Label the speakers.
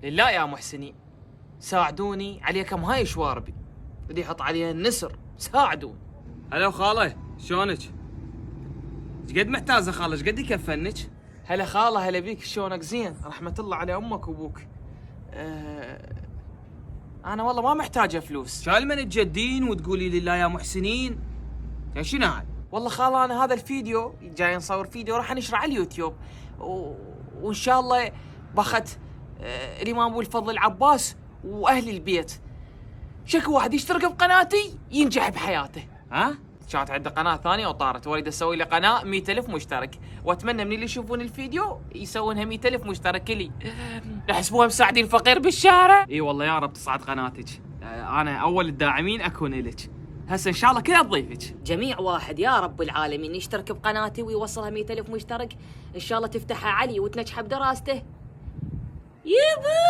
Speaker 1: لله يا محسنين، ساعدوني عليه كم هاي شواربي بدي احط عليها النسر، ساعدوني.
Speaker 2: هلا خاله، شلونك؟ ايش قد محتاجه خاله؟ ايش قد يكفنك؟
Speaker 1: هلا خاله، هلا بيك، شلونك؟ زين، رحمة الله على امك وابوك. انا والله ما محتاجه فلوس.
Speaker 2: شال من تجدين وتقولي لله يا محسنين؟ يا شنو هاي؟
Speaker 1: والله خاله انا هذا الفيديو جاي نصور فيديو راح نشره على اليوتيوب وان شاء الله باخذ الامام ابو الفضل العباس واهل البيت. شكو واحد يشترك بقناتي ينجح بحياته.
Speaker 2: ها؟
Speaker 1: كانت عنده قناه ثانيه وطارت، واريد اسوي له قناه 100,000 مشترك، واتمنى من اللي يشوفون الفيديو يسوونها 100,000 مشترك لي. يحسبوها مساعدين فقير بالشارع.
Speaker 2: اي والله يا رب تصعد قناتك. انا اول الداعمين اكون لك. هسه ان شاء الله كذا تضيفك.
Speaker 3: جميع واحد يا رب العالمين يشترك بقناتي ويوصلها 100,000 مشترك، ان شاء الله تفتحها علي وتنجحه بدراسته. يبا